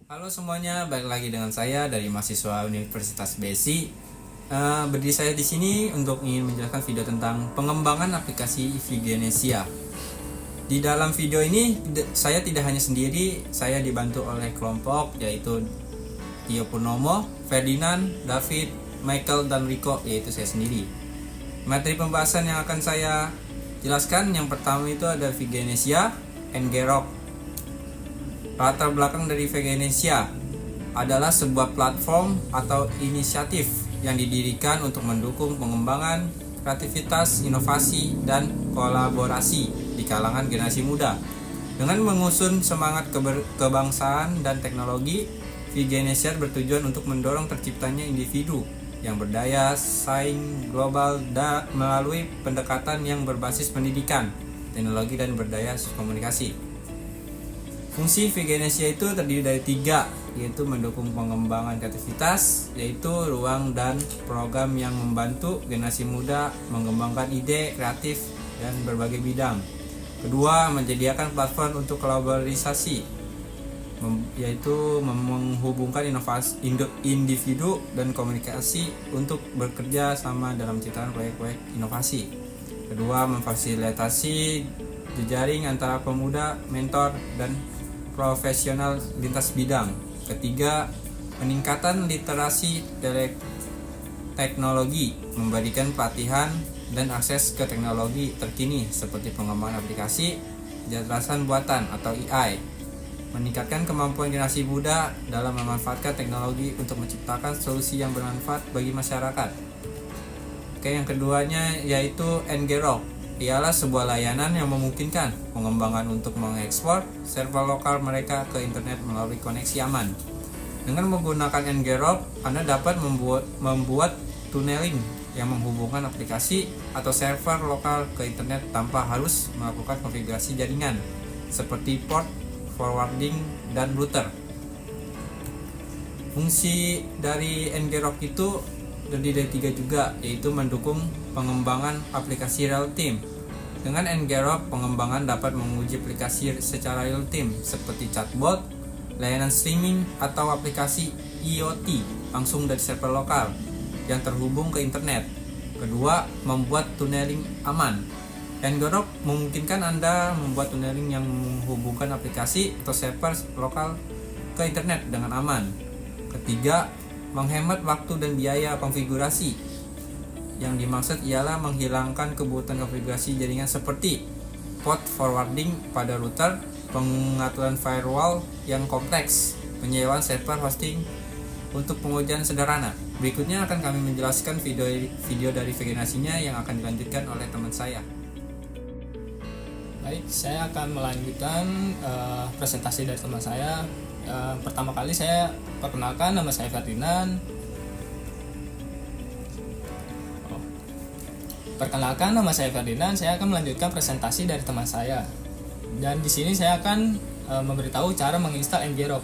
Halo semuanya, balik lagi dengan saya dari mahasiswa Universitas BSI. Berdiri saya di sini untuk ingin menjelaskan video tentang pengembangan aplikasi Vigenesia. Di dalam video ini saya tidak hanya sendiri, saya dibantu oleh kelompok yaitu Tio Purnomo, Ferdinand, David, Michael, dan Rico, yaitu saya sendiri. Materi pembahasan yang akan saya jelaskan yang pertama itu ada Vigenesia, ngrok. Latar belakang dari Vigenesia adalah sebuah platform atau inisiatif yang didirikan untuk mendukung pengembangan, kreativitas, inovasi, dan kolaborasi di kalangan generasi muda. Dengan mengusung semangat kebangsaan dan teknologi, Vigenesia bertujuan untuk mendorong terciptanya individu yang berdaya saing global melalui pendekatan yang berbasis pendidikan, teknologi, dan berdaya komunikasi. Fungsi Vigenesia itu terdiri dari 3, yaitu mendukung pengembangan kreativitas, yaitu ruang dan program yang membantu generasi muda mengembangkan ide kreatif dan berbagai bidang. Kedua, menyediakan platform untuk kolaborasi, yaitu menghubungkan individu dan komunikasi untuk bekerja sama dalam menciptakan proyek-proyek inovasi. Kedua, memfasilitasi jejaring antara pemuda, mentor, dan profesional lintas bidang. Ketiga, peningkatan literasi teknologi, memberikan pelatihan dan akses ke teknologi terkini seperti pengembangan aplikasi, kecerdasan buatan atau AI, meningkatkan kemampuan generasi muda dalam memanfaatkan teknologi untuk menciptakan solusi yang bermanfaat bagi masyarakat. Oke, yang keduanya yaitu ngrok. Ialah sebuah layanan yang memungkinkan pengembangan untuk mengekspor server lokal mereka ke internet melalui koneksi aman. Dengan menggunakan ngrok, Anda dapat membuat tunneling yang menghubungkan aplikasi atau server lokal ke internet tanpa harus melakukan konfigurasi jaringan seperti port, forwarding, dan router. Fungsi dari ngrok itu terdiri dari 3 juga, yaitu mendukung pengembangan aplikasi real time. Dengan ngrok, pengembangan dapat menguji aplikasi secara real time seperti chatbot, layanan streaming, atau aplikasi IoT langsung dari server lokal yang terhubung ke internet. Kedua, membuat tunneling aman. Ngrok memungkinkan Anda membuat tunneling yang menghubungkan aplikasi atau server lokal ke internet dengan aman. Ketiga, menghemat waktu dan biaya konfigurasi. Yang dimaksud ialah menghilangkan kebutuhan konfigurasi jaringan seperti port forwarding pada router, pengaturan firewall yang kompleks, penyewaan server hosting untuk pengujian sederhana. Berikutnya akan kami menjelaskan video dari Vigenesianya yang akan dilanjutkan oleh teman saya. Baik, saya akan melanjutkan presentasi dari teman saya. Pertama kali saya perkenalkan, nama saya Ferdinand. Saya akan melanjutkan presentasi dari teman saya. Dan di sini saya akan memberitahu cara menginstal ngrok.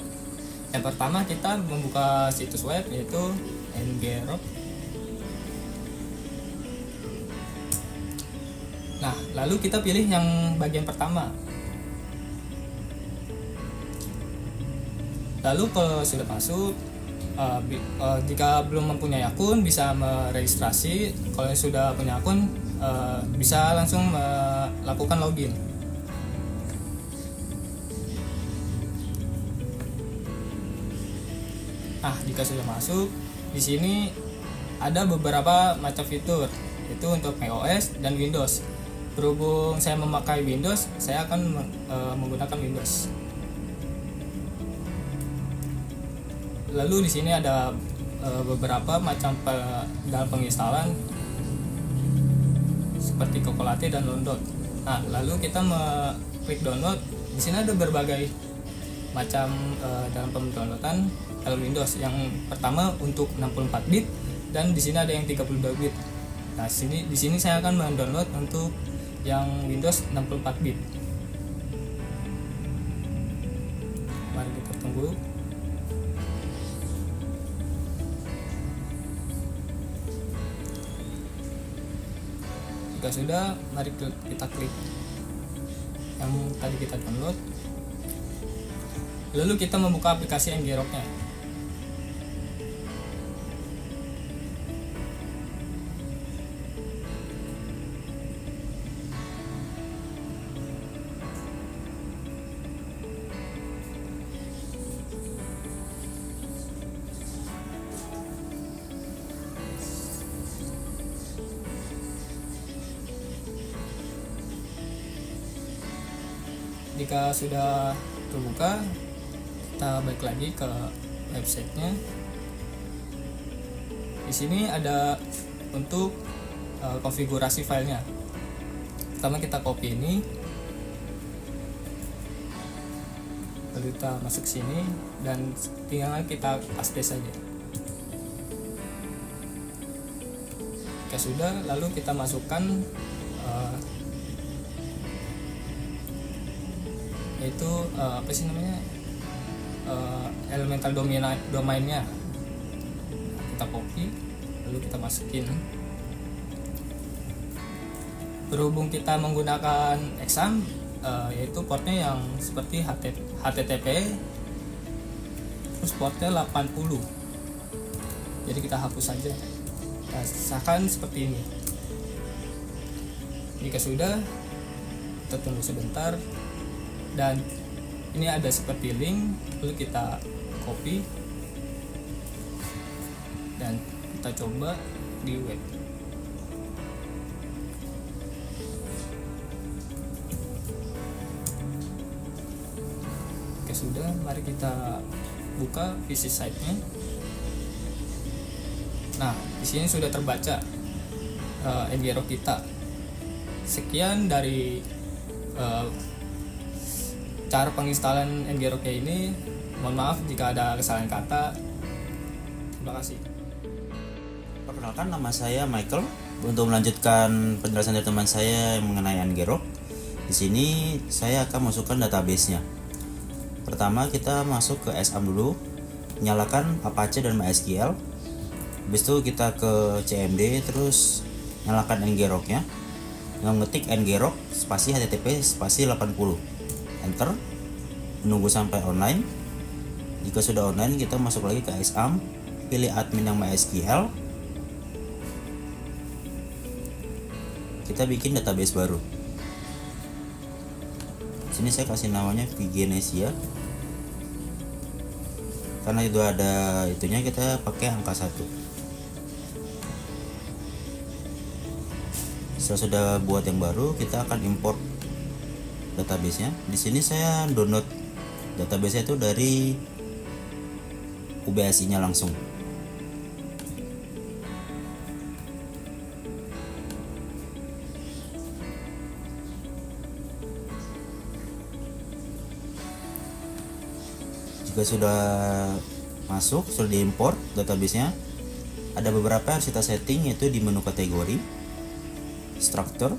Yang pertama kita membuka situs web yaitu ngrok. Nah, lalu kita pilih yang bagian pertama. Lalu kalau sudah masuk, jika belum mempunyai akun bisa meregistrasi. Kalau sudah punya akun bisa langsung melakukan login. Nah, jika sudah masuk, di sini ada beberapa macam fitur, yaitu untuk iOS dan Windows. Berhubung saya memakai Windows, saya akan menggunakan Windows. Lalu di sini ada beberapa macam dalam penginstalan seperti Chocolate dan download. Nah, lalu kita klik download. Di sini ada berbagai macam dalam pemdownloadan dalam Windows. Yang pertama untuk 64 bit dan di sini ada yang 32 bit. Nah, di sini saya akan mendownload untuk yang Windows 64 bit. Mari kita tunggu. Jika sudah, mari kita klik yang tadi kita download. Lalu kita membuka aplikasi ngrok-nya. Jika sudah terbuka, kita balik lagi ke websitenya. Di sini ada untuk konfigurasi filenya. Pertama kita copy ini, lalu kita masuk sini dan tinggal kita paste saja. Jika sudah, lalu kita masukkan yaitu apa sih namanya, elemental domainnya. Kita copy lalu kita masukin. Berhubung kita menggunakan exam, yaitu portnya yang seperti HTTP, terus portnya 80, jadi kita hapus saja. Nah, misalkan seperti ini. Jika sudah, kita tunggu sebentar. Dan ini ada seperti link, lalu kita copy dan kita coba di web. Oke, sudah, mari kita buka visit site-nya. Nah, di sini sudah terbaca ngrok kita. Sekian dari cara penginstalan ngrok ini. Mohon maaf jika ada kesalahan kata. Terima kasih. Perkenalkan, nama saya Michael. Untuk melanjutkan penjelasan dari teman saya yang mengenai ngrok, di sini saya akan masukkan database-nya. Pertama kita masuk ke SAM dulu, nyalakan Apache dan MySQL. Habis itu kita ke CMD, terus nyalakan ngrok-nya. Ngetik ngrok spasi http spasi 80. Enter, menunggu sampai online. Jika sudah online, kita masuk lagi ke SAM, pilih admin yang MySQL, kita bikin database baru. Sini saya kasih namanya Vigenesia, karena itu ada itunya, kita pakai angka 1. Setelah sudah buat yang baru, kita akan import database-nya. Di sini saya download database-nya itu dari UBSI-nya langsung. Jika sudah masuk, sudah diimport database-nya, ada beberapa yang harus kita setting, yaitu di menu kategori, struktur.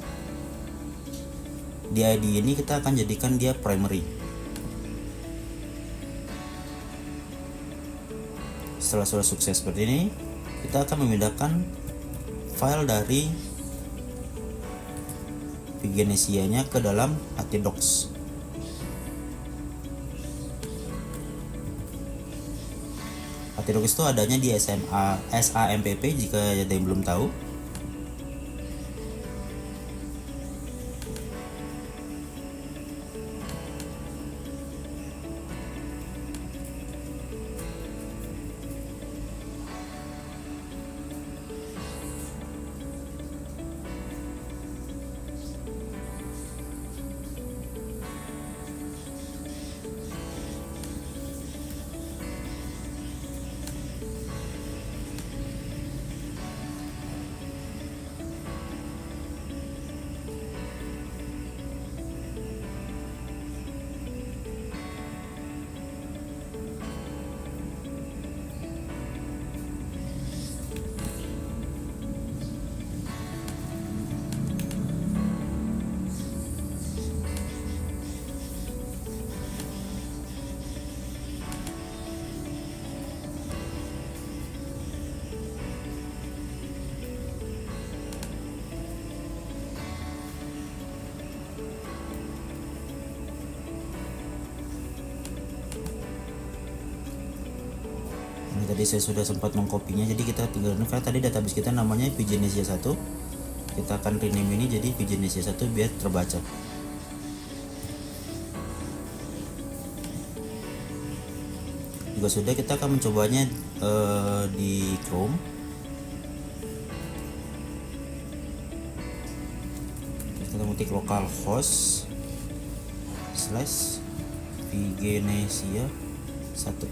Di ID ini kita akan jadikan dia primary. Setelah sudah sukses seperti ini, kita akan memindahkan file dari Vigenesia-nya ke dalam htdocs. htdocs itu adanya di SAMPP jika ada yang belum tahu. tadi saya sudah sempat mengkopinya, jadi kita tinggal karena tadi database kita namanya Vigenesia 1. Kita akan rename ini jadi Vigenesia 1 biar terbaca. Juga sudah, kita akan mencobanya di Chrome. Kita ketik localhost / Vigenesia 1.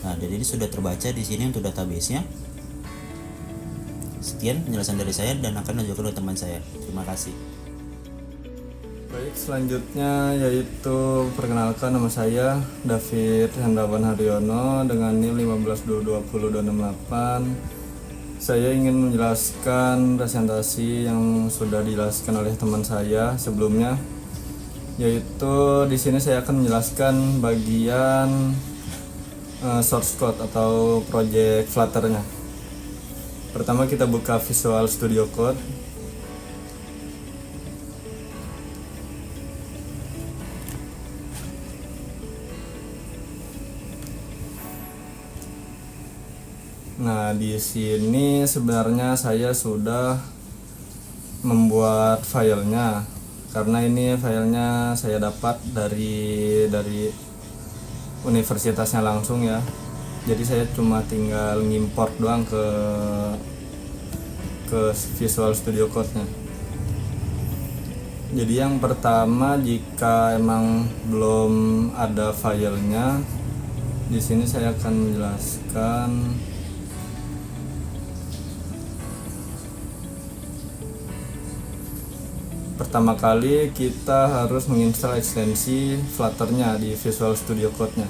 Nah, jadi ini sudah terbaca di sini untuk database-nya. Sekian penjelasan dari saya dan akan dilanjutkan oleh teman saya. Terima kasih. Baik, selanjutnya yaitu perkenalkan, nama saya David Hendrawan Haryono dengan NIM 15220268. Saya ingin menjelaskan presentasi yang sudah dijelaskan oleh teman saya sebelumnya, yaitu di sini saya akan menjelaskan bagian source code atau project Flutter-nya. Pertama kita buka Visual Studio Code. Nah, di sini sebenarnya saya sudah membuat filenya, karena ini filenya saya dapat dari universitasnya langsung ya. Jadi saya cuma tinggal ngimport doang ke Visual Studio Code-nya. Jadi yang pertama, jika emang belum ada filenya, di sini saya akan menjelaskan. Pertama kali kita harus menginstal ekstensi Flutter-nya di Visual Studio Code-nya.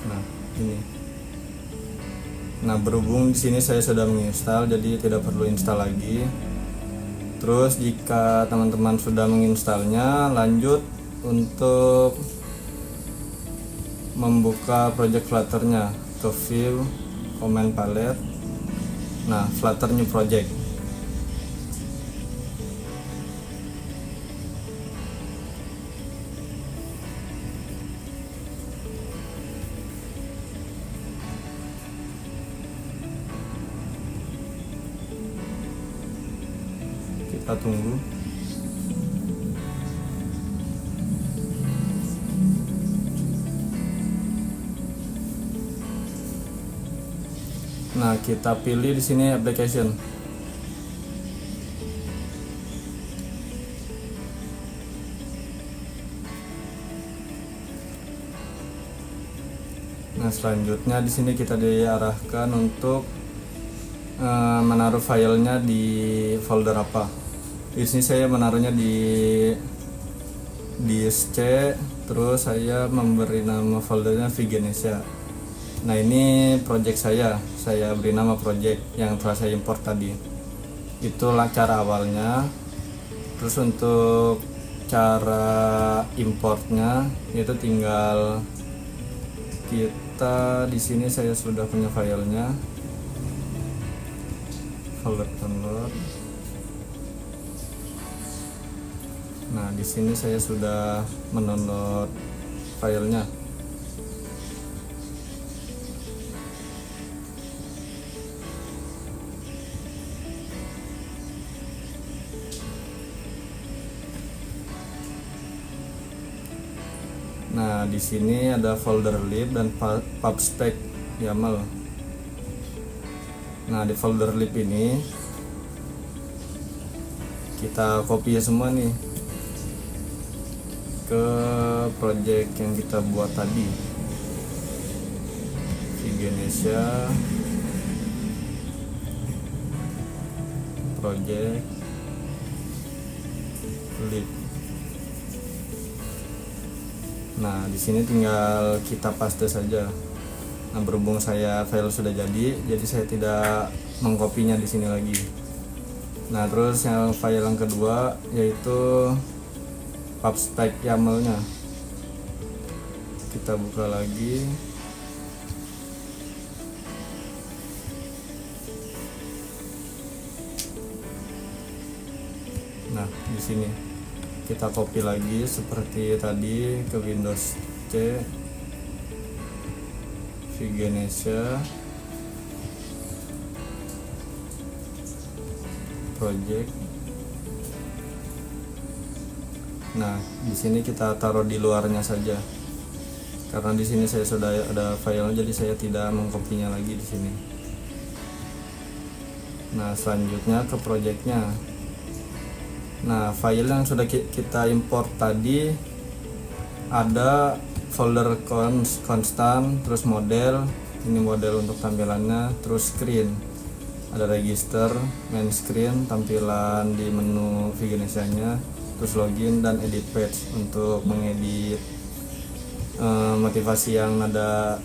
Nah, ini. Nah, berhubung di sini saya sudah menginstal, jadi tidak perlu install lagi. Terus jika teman-teman sudah menginstalnya, lanjut untuk membuka project Flutter-nya ke View, Command Palette. Nah, Flutter New Project. Kita tunggu. Nah, kita pilih di sini application. Nah, selanjutnya di sini kita diarahkan untuk menaruh filenya di folder apa. Di sini saya menaruhnya di disk C, terus saya memberi nama foldernya Vigenesia. Nah, ini project saya beri nama project yang telah saya import tadi. Itulah cara awalnya. Terus untuk cara importnya itu tinggal kita di sini, saya sudah punya filenya, folder download. Nah, di sini saya sudah mendownload filenya. Nah, di sini ada folder lib dan pubspec YAML. Nah, di folder lib ini kita copy ya semua nih ke project yang kita buat tadi, Vigenesia project lib. Nah, di sini tinggal kita paste saja. Nah, berhubung saya file sudah jadi saya tidak mengkopinya di sini lagi. Nah, terus yang file yang kedua yaitu pubspec YAML-nya. Kita buka lagi. Nah, di sini kita copy lagi seperti tadi ke Windows C, Vigenesia, project. Nah, di sini kita taruh di luarnya saja. Karena di sini saya sudah ada file, jadi saya tidak mengkopinya lagi di sini. Nah, selanjutnya ke projectnya. Nah, file yang sudah kita import tadi ada folder constant, terus model, ini model untuk tampilannya, terus screen, ada register, main screen, tampilan di menu Vigenesia-nya, terus login dan edit page untuk mengedit motivasi yang ada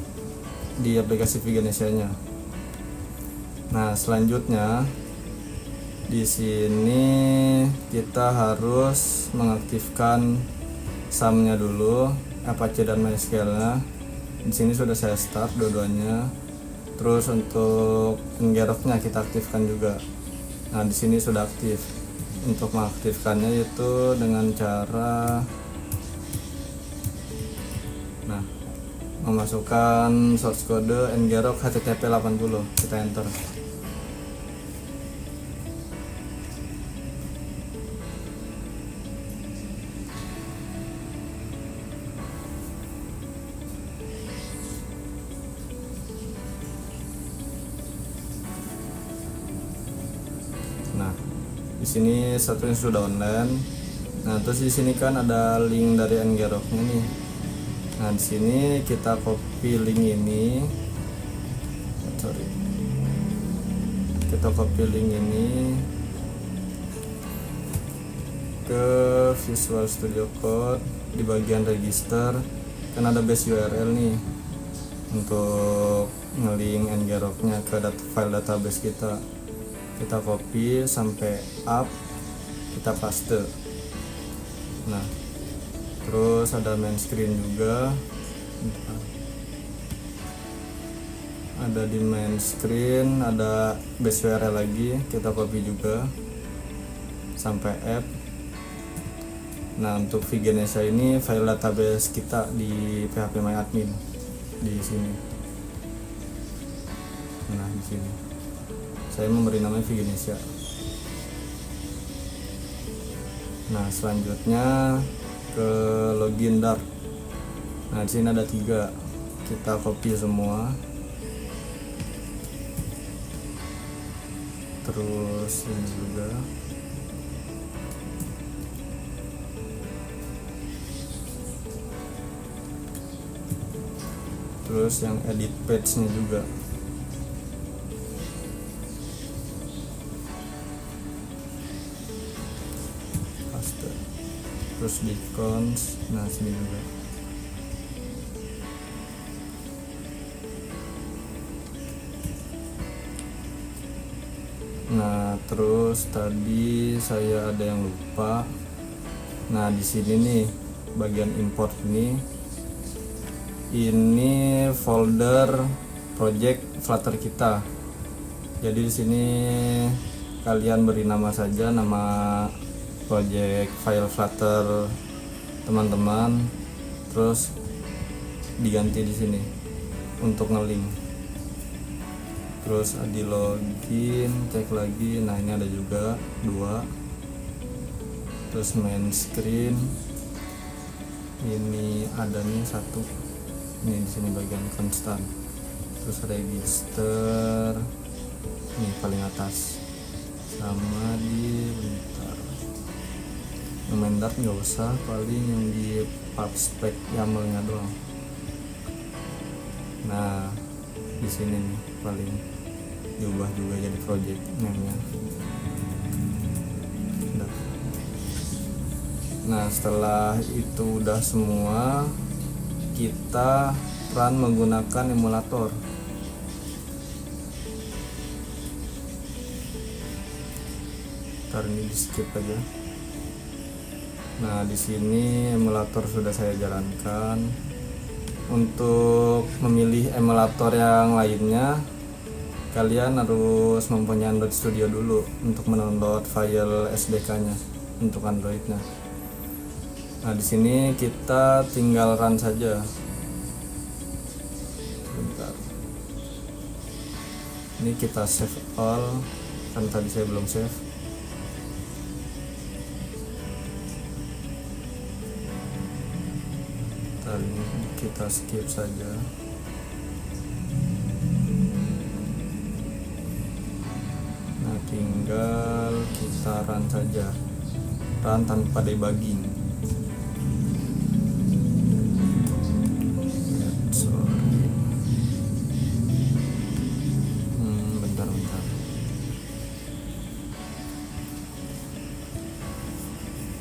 di aplikasi Vigenesia-nya. Nah, selanjutnya di sini kita harus mengaktifkan SAM-nya dulu, Apache dan MySQL-nya. Di sini sudah saya start dua-duanya. Terus untuk Ngerok-nya kita aktifkan juga. Nah, di sini sudah aktif. Untuk mengaktifkannya itu dengan cara memasukkan source code ngerok http 80, kita enter. Nah, di sini satunya sudah online. Nah, terus di sini kan ada link dari ngeroknya nih. Nah, di sini kita copy link ini. Kita copy link ini ke Visual Studio Code di bagian register. Kan ada base URL nih untuk nge-link ngeroknya ke file database kita. Kita copy sampai up, kita paste. Nah, terus ada main screen juga, ada di main screen, ada base URL lagi, kita copy juga sampai app. Nah, untuk Vigenesia ini file database kita di phpMyAdmin di sini. Nah, di sini saya memberi nama Vigenesia. Nah, selanjutnya ke login Dart. Nah, di sini ada 3, kita copy semua. Terus ini juga. Terus yang edit page-nya juga. Paste. Terus di cons, nah sini juga. Nah, terus tadi saya ada yang lupa. Nah, di sini nih bagian import ini folder project Flutter kita. Jadi di sini kalian beri nama saja, nama project file Flutter teman-teman, terus diganti di sini untuk nge-link. Terus di login, cek lagi. Nah, ini ada juga 2. Terus main screen, ini ada nih 1. Ini di sini bagian konstan. Terus register, ini paling atas. Sama di bentar. Yang main Dart nggak usah, paling yang di pubspec YAML-nya doang. Nah, di sini nih paling diubah juga jadi project name-nya. Nah, setelah itu udah semua, kita run menggunakan emulator. Ntar ini di skip aja. Nah, di sini emulator sudah saya jalankan. Untuk memilih emulator yang lainnya, kalian harus mempunyai Android Studio dulu untuk mendownload file SDK-nya untuk Android-nya. Nah, di sini kita tinggal run saja. Bentar. Ini kita save all, kan tadi saya belum save. Tadi kita skip saja. Nah, tinggal kita run saja. Run tanpa debugging. Sorry. Bentar.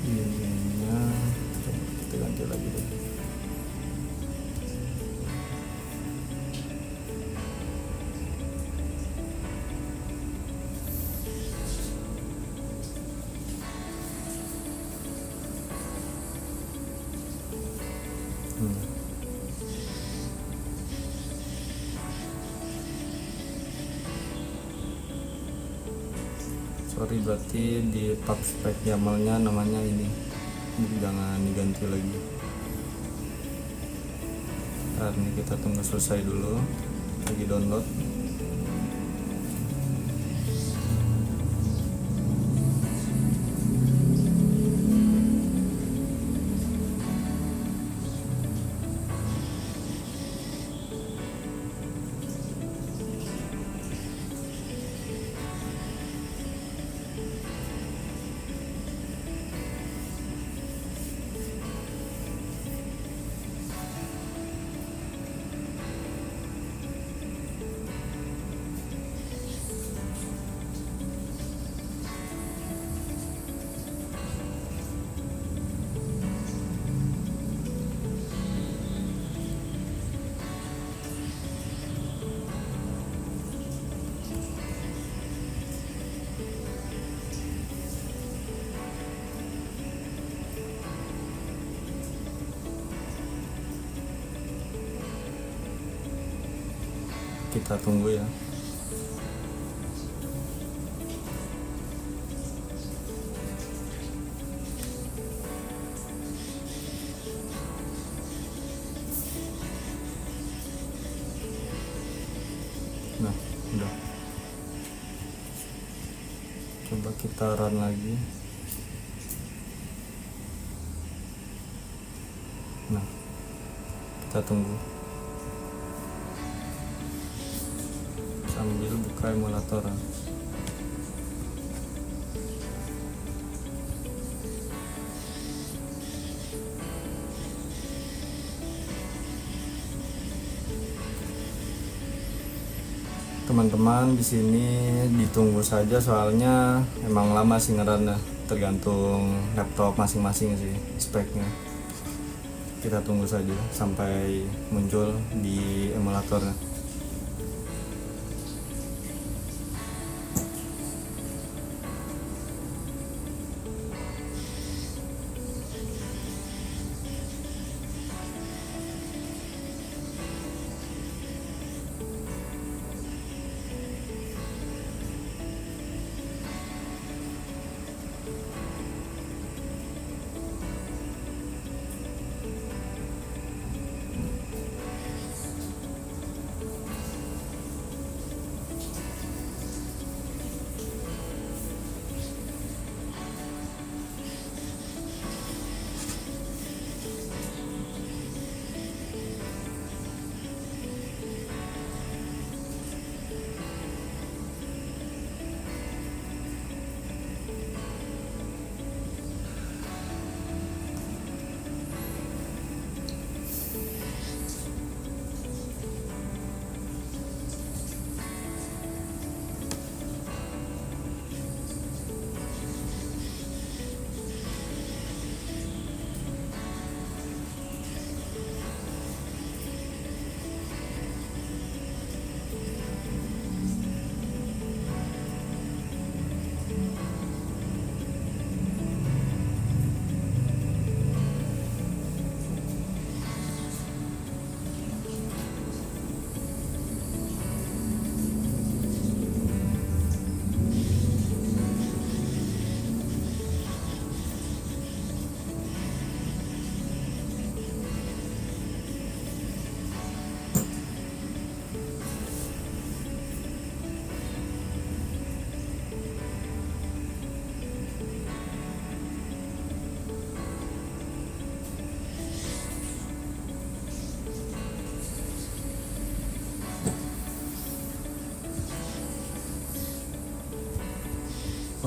Ininya coba kita ganti lagi deh. Sorry, berarti di tab spek YAML-nya namanya ini, jangan diganti lagi. Ntar ini kita tunggu selesai dulu, lagi download. Kita tunggu ya. Nah, udah. Coba kita run lagi. Nah, kita tunggu sambil buka emulator. Teman-teman, di sini ditunggu saja soalnya emang lama sih ngerannya, tergantung laptop masing-masing sih speknya. Kita tunggu saja sampai muncul di emulatornya.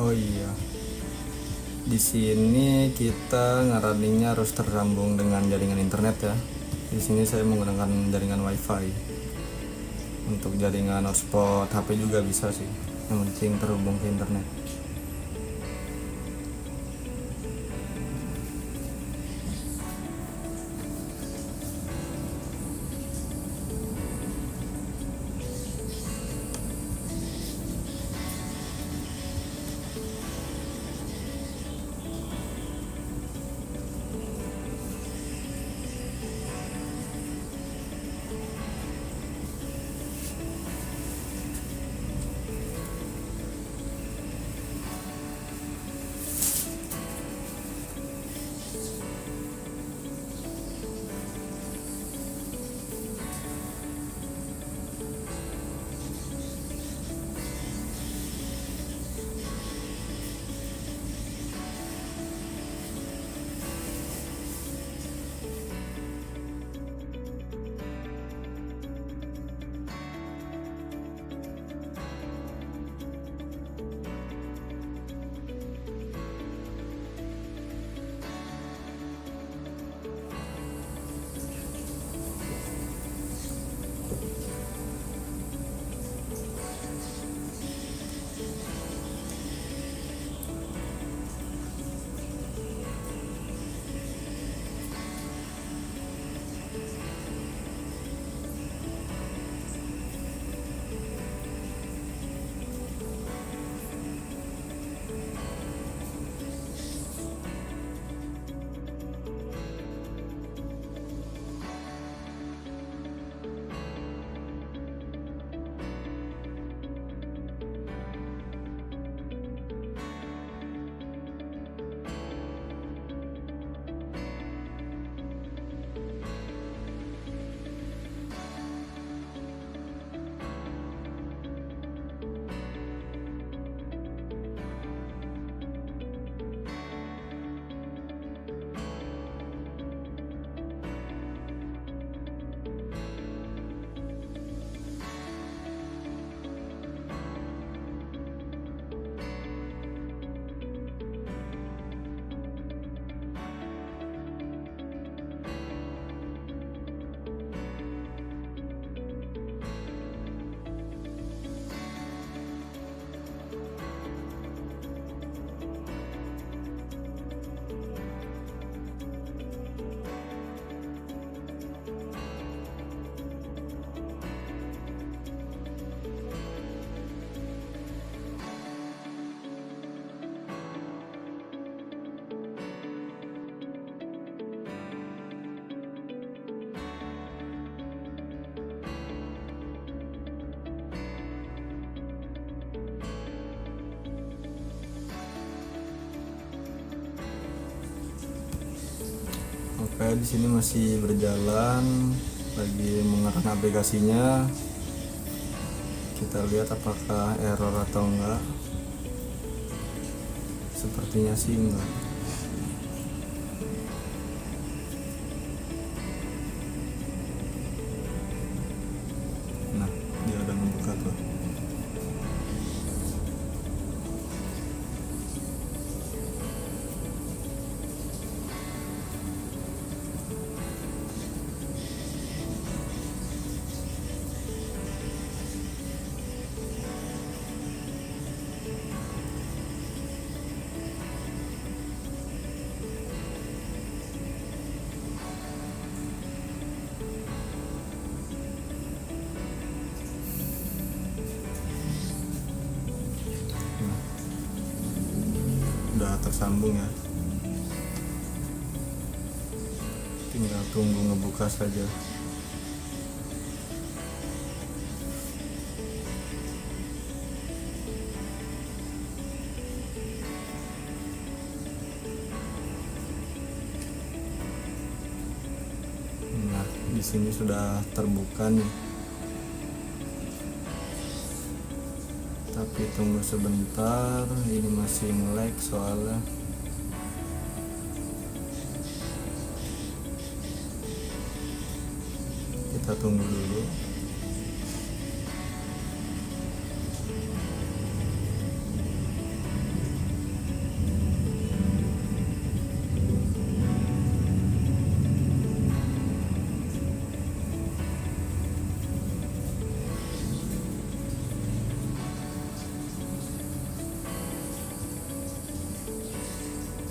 Oh iya, di sini kita ngeruningnya harus tersambung dengan jaringan internet ya. Di sini saya menggunakan jaringan wifi. Untuk jaringan hotspot HP juga bisa sih, yang penting terhubung ke internet. Oke, di sini masih berjalan, lagi mengerti aplikasinya. Kita lihat apakah error atau enggak. Sepertinya sih enggak. Nah, dia udah membuka tuh. Udah tersambung ya, tinggal tunggu ngebuka saja. Nah, di sini sudah terbuka nih, tapi tunggu sebentar, ini masih nge-lag soalnya. Kita tunggu dulu.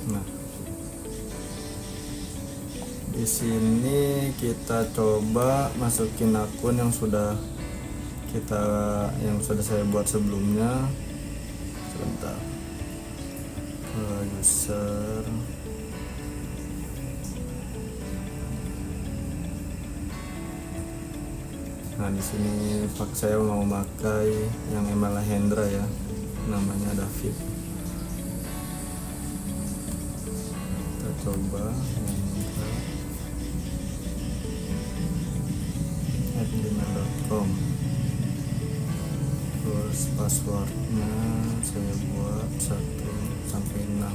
Nah, di sini kita coba masukin akun yang sudah saya buat sebelumnya. Sebentar. User. Nah, di sini saya mau pakai yang email Hendra ya. Namanya David. Kita coba @gmail.com. Terus passwordnya saya buat 1 sampai 6.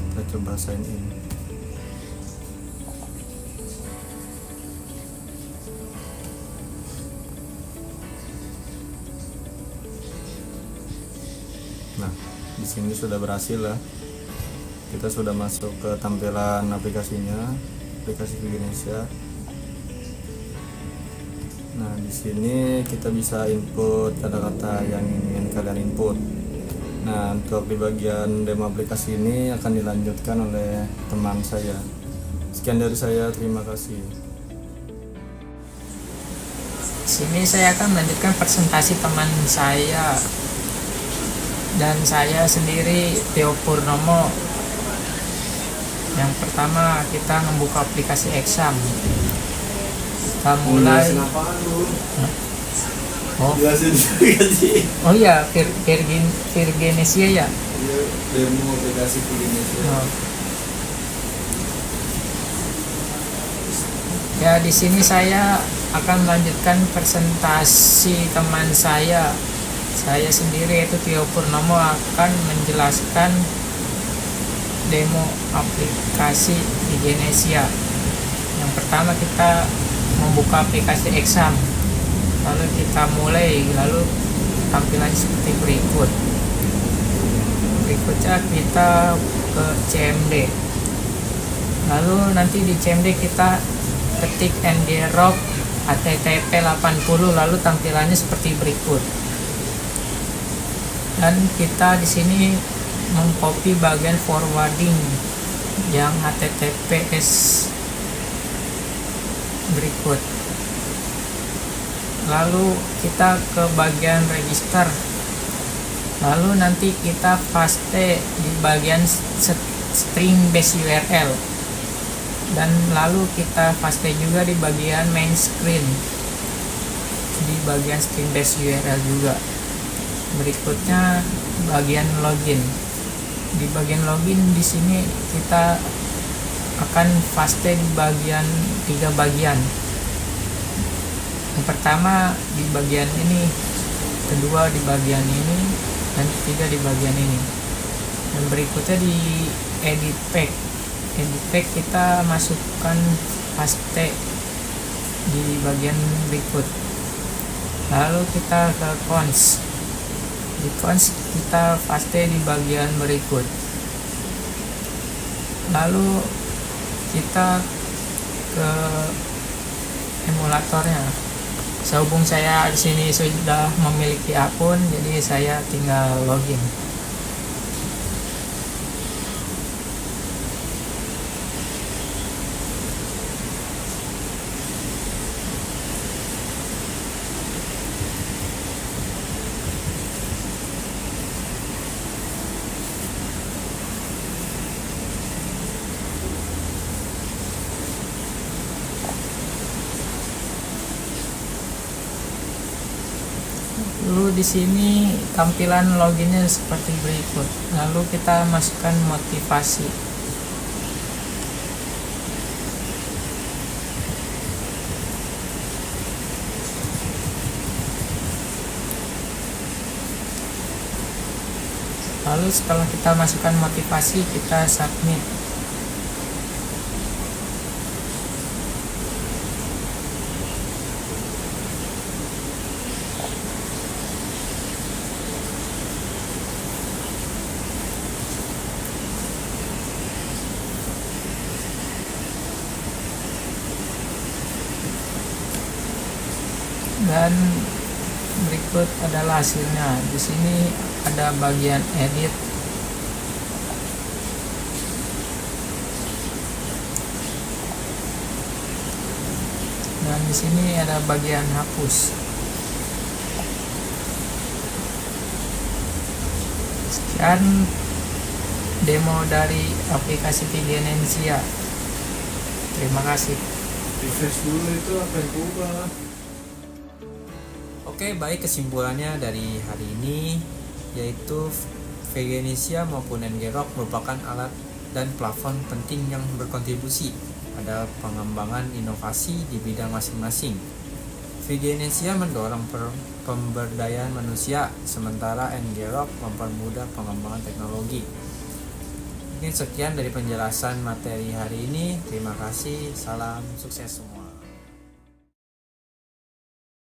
Kita coba sign in. Nah, di sini sudah berhasil lah. Kita sudah masuk ke tampilan aplikasinya, aplikasi Flignesia. Nah, di sini kita bisa input kata-kata yang ingin kalian input. Nah, untuk di bagian demo aplikasi ini akan dilanjutkan oleh teman saya. Sekian dari saya, terima kasih. Sini saya akan melanjutkan presentasi teman saya dan saya sendiri, Theo Purnomo. Yang pertama kita membuka aplikasi exam. Kita mulai. Oh iya, Virginesia ya. Demo aplikasi Flignesia. Oh. Ya, di sini saya akan melanjutkan presentasi teman saya. Saya sendiri yaitu Theo Purnomo akan menjelaskan demo aplikasi Flignesia. Yang pertama kita membuka aplikasi exam. Lalu kita mulai, lalu tampilan seperti berikut. Berikutnya kita ke CMD. Lalu nanti di CMD kita ketik ngrok http 80, lalu tampilannya seperti berikut. Dan kita di sini mengcopy bagian forwarding yang https berikut. Lalu kita ke bagian register. Lalu nanti kita paste di bagian string base URL. Dan lalu kita paste juga di bagian main screen. Di bagian string base URL juga. Berikutnya bagian login. Di bagian login di sini kita akan paste di bagian 3 bagian. Yang pertama di bagian ini, kedua di bagian ini, dan ketiga di bagian ini. Dan berikutnya di edit pack. Edit pack kita masukkan paste di bagian berikut. Lalu kita ke cons. Di cons kita paste di bagian berikut. Lalu kita ke emulatornya. Sehubung saya di sini sudah memiliki akun, jadi saya tinggal login. Lalu di sini tampilan loginnya seperti berikut. Lalu kita masukkan motivasi. Lalu setelah kita masukkan motivasi, kita submit. Dan berikut berikut adalah hasilnya. Di sini ada bagian edit. Dan di sini ada bagian hapus. Sekian demo dari aplikasi Vigenesia. Terima kasih. Refresh dulu itu apa yang berubah? Oke, baik, kesimpulannya dari hari ini yaitu Vigenesia maupun Ngrok merupakan alat dan platform penting yang berkontribusi pada pengembangan inovasi di bidang masing-masing. Vigenesia mendorong pemberdayaan manusia, sementara Ngrok mempermudah pengembangan teknologi. Mungkin sekian dari penjelasan materi hari ini. Terima kasih, salam sukses semua.